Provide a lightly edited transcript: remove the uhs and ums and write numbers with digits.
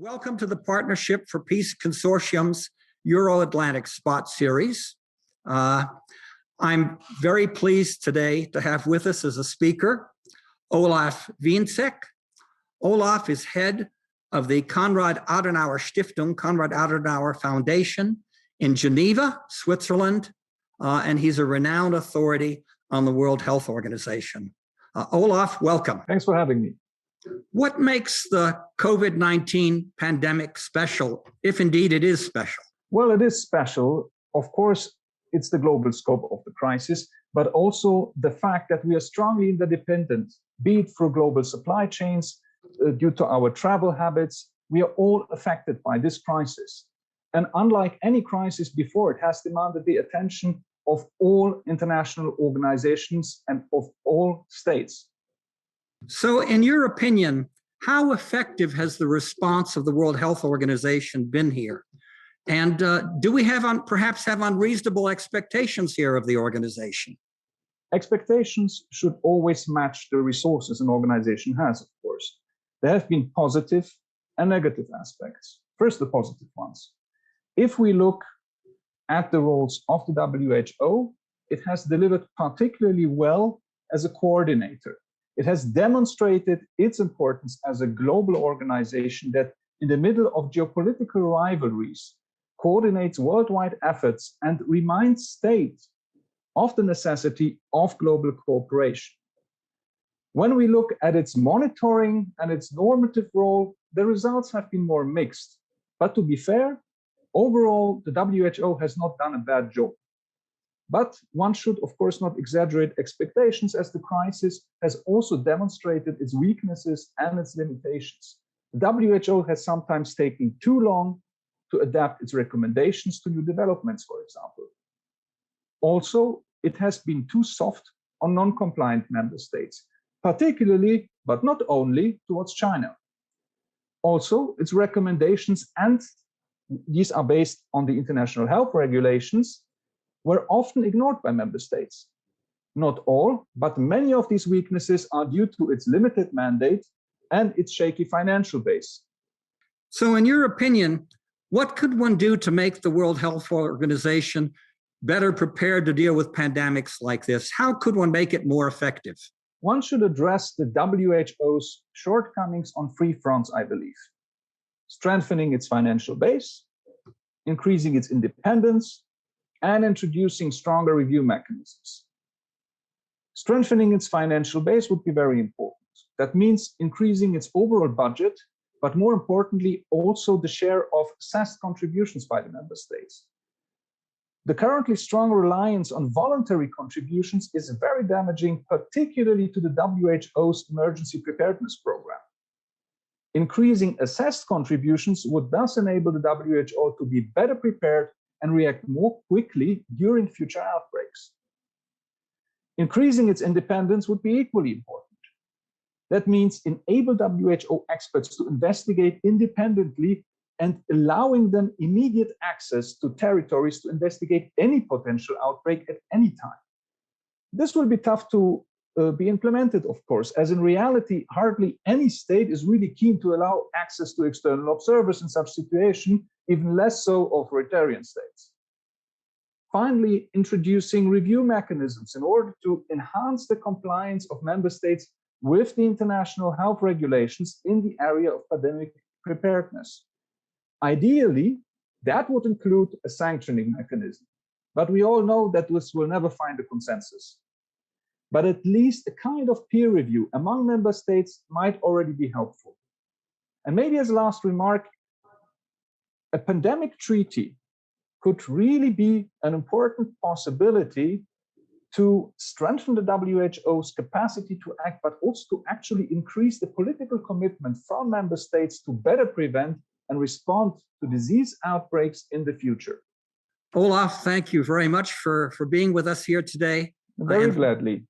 Welcome to the Partnership for Peace Consortium's Euro-Atlantic Spot Series. I'm very pleased today to have with us as a speaker, Olaf Wientzek. Olaf is head of the Konrad Adenauer Stiftung, Konrad Adenauer Foundation in Geneva, Switzerland, and he's a renowned authority on the World Health Organization. Olaf, welcome. Thanks for having me. What makes the COVID-19 pandemic special, if indeed it is special? Well, it is special. Of course, it's the global scope of the crisis, but also the fact that we are strongly interdependent, be it through global supply chains, due to our travel habits. We are all affected by this crisis. And unlike any crisis before, it has demanded the attention of all international organizations and of all states. So in your opinion, how effective has the response of the World Health Organization been here? And do we perhaps have unreasonable expectations here of the organization? Expectations should always match the resources an organization has, of course. There have been positive and negative aspects. First, the positive ones. If we look at the roles of the WHO, it has delivered particularly well as a coordinator. It has demonstrated its importance as a global organization that, in the middle of geopolitical rivalries, coordinates worldwide efforts and reminds states of the necessity of global cooperation. When we look at its monitoring and its normative role, the results have been more mixed. But to be fair, overall, the WHO has not done a bad job. But one should, of course, not exaggerate expectations, as the crisis has also demonstrated its weaknesses and its limitations. The WHO has sometimes taken too long to adapt its recommendations to new developments, for example. Also, it has been too soft on non-compliant member states, particularly, but not only, towards China. Also, its recommendations, and these are based on the international health regulations, were often ignored by member states. Not all, but many of these weaknesses are due to its limited mandate and its shaky financial base. So in your opinion, what could one do to make the World Health Organization better prepared to deal with pandemics like this? How could one make it more effective? One should address the WHO's shortcomings on three fronts, I believe. Strengthening its financial base, increasing its independence, and introducing stronger review mechanisms. Strengthening its financial base would be very important. That means increasing its overall budget, but more importantly, also the share of assessed contributions by the member states. The currently strong reliance on voluntary contributions is very damaging, particularly to the WHO's emergency preparedness program. Increasing assessed contributions would thus enable the WHO to be better prepared and react more quickly during future outbreaks. Increasing its independence would be equally important. That means enable WHO experts to investigate independently and allowing them immediate access to territories to investigate any potential outbreak at any time. This will be tough to be implemented, of course, as in reality, hardly any state is really keen to allow access to external observers in such situation, even less so authoritarian states. Finally, introducing review mechanisms in order to enhance the compliance of member states with the international health regulations in the area of pandemic preparedness. Ideally, that would include a sanctioning mechanism, but we all know that this will never find a consensus. But at least a kind of peer review among member states might already be helpful. And maybe as a last remark, a pandemic treaty could really be an important possibility to strengthen the WHO's capacity to act, but also to actually increase the political commitment from member states to better prevent and respond to disease outbreaks in the future. Olaf, thank you very much for being with us here today. Very gladly.